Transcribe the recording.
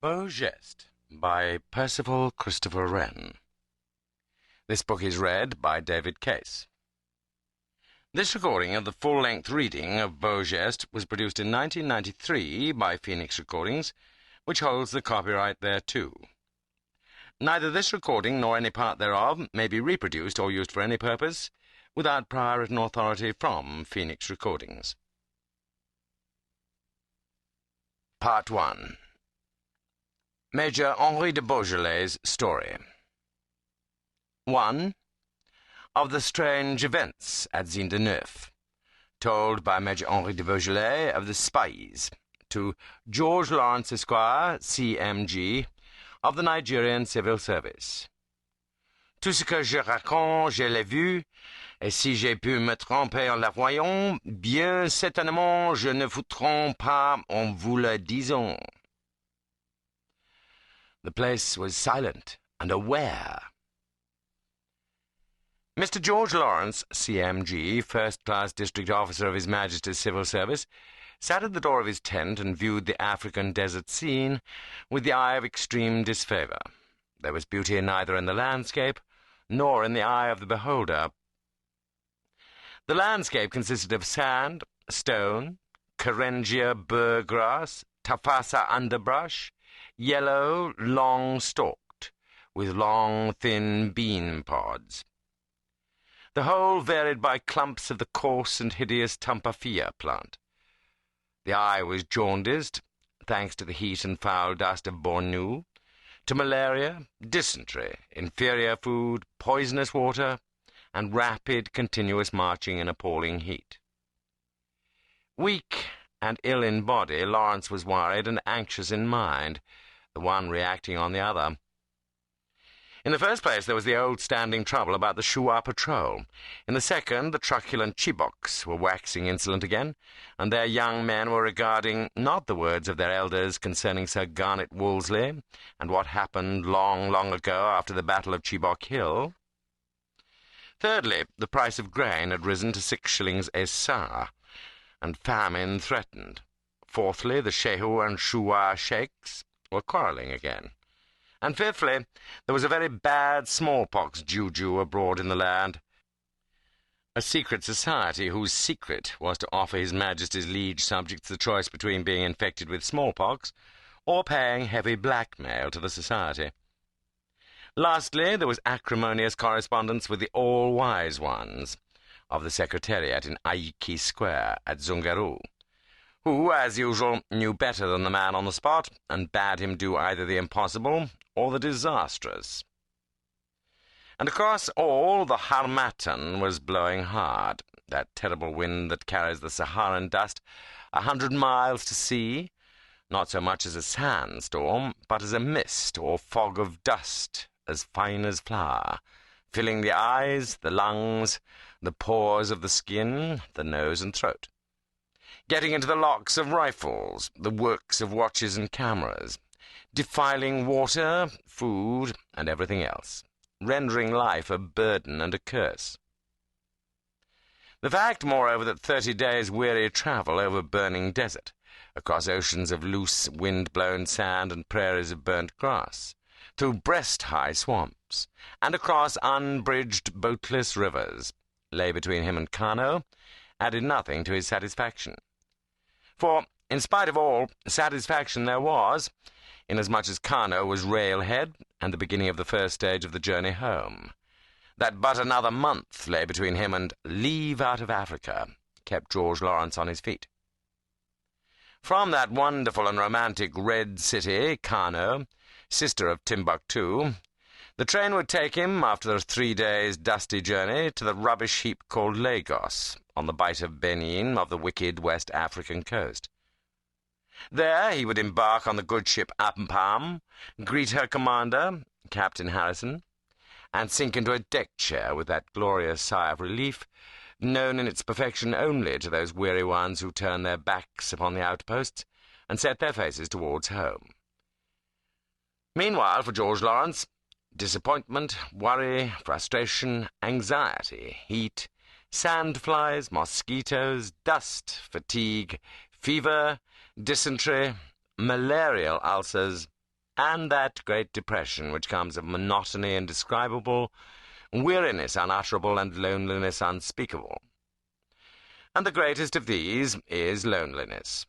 Beau Geste by Percival Christopher Wren. This book is read by David Case. This recording of the full-length reading of Beau Geste was produced in 1993 by Phoenix Recordings, which holds the copyright thereto. Neither this recording nor any part thereof may be reproduced or used for any purpose without prior written authority from Phoenix Recordings. Part 1. Major Henri de Beaujolais' story. 1. Of the strange events at Zinderneuf, told by Major Henri de Beaujolais of the Spies to George Lawrence Esquire, C.M.G., of the Nigerian Civil Service. Tout ce que je raconte, je l'ai vu, et si j'ai pu me tromper en la voyant, bien certainement je ne vous trompe pas en vous le disant. The place was silent and aware. Mr. George Lawrence, C.M.G., first-class district officer of His Majesty's Civil Service, sat at the door of his tent and viewed the African desert scene with the eye of extreme disfavour. There was beauty neither in the landscape nor in the eye of the beholder. The landscape consisted of sand, stone, Karengia burr grass, tafasa underbrush, yellow, long-stalked, with long, thin bean pods. The whole varied by clumps of the coarse and hideous tampafia plant. The eye was jaundiced, thanks to the heat and foul dust of Bornu, to malaria, dysentery, inferior food, poisonous water, and rapid, continuous marching in appalling heat. Weak and ill in body, Lawrence was worried and anxious in mind, the one reacting on the other. In the first place, there was the old standing trouble about the Shua patrol. In the second, the truculent Chiboks were waxing insolent again, and their young men were regarding not the words of their elders concerning Sir Garnet Wolseley, and what happened long, long ago after the Battle of Chibok Hill. Thirdly, the price of grain had risen to 6 shillings a sa, and famine threatened. Fourthly, the Shehu and Shua sheikhs were quarrelling again. And fifthly, there was a very bad smallpox juju abroad in the land. A secret society whose secret was to offer His Majesty's liege subjects the choice between being infected with smallpox or paying heavy blackmail to the society. Lastly, there was acrimonious correspondence with the all-wise ones of the Secretariat in Aiki Square at Zungaru, who, as usual, knew better than the man on the spot, and bade him do either the impossible or the disastrous. And across all, the harmattan was blowing hard, that terrible wind that carries the Saharan dust 100 miles to sea, not so much as a sandstorm, but as a mist or fog of dust, as fine as flour, filling the eyes, the lungs, the pores of the skin, the nose and throat, getting into the locks of rifles, the works of watches and cameras, defiling water, food, and everything else, rendering life a burden and a curse. The fact, moreover, that 30 days' weary travel over burning desert, across oceans of loose, wind-blown sand and prairies of burnt grass, through breast-high swamps, and across unbridged, boatless rivers, lay between him and Kano, added nothing to his satisfaction. For, in spite of all, satisfaction there was, inasmuch as Kano was railhead and the beginning of the first stage of the journey home. That but another month lay between him and leave out of Africa kept George Lawrence on his feet. From that wonderful and romantic Red City, Kano, sister of Timbuktu, the train would take him, after a 3 days' dusty journey, to the rubbish heap called Lagos, on the bight of Benin of the wicked West African coast. There he would embark on the good ship Ampam, greet her commander, Captain Harrison, and sink into a deck-chair with that glorious sigh of relief, known in its perfection only to those weary ones who turn their backs upon the outposts and set their faces towards home. Meanwhile, for George Lawrence, disappointment, worry, frustration, anxiety, heat, sandflies, mosquitoes, dust, fatigue, fever, dysentery, malarial ulcers, and that great depression which comes of monotony indescribable, weariness unutterable, and loneliness unspeakable. And the greatest of these is loneliness.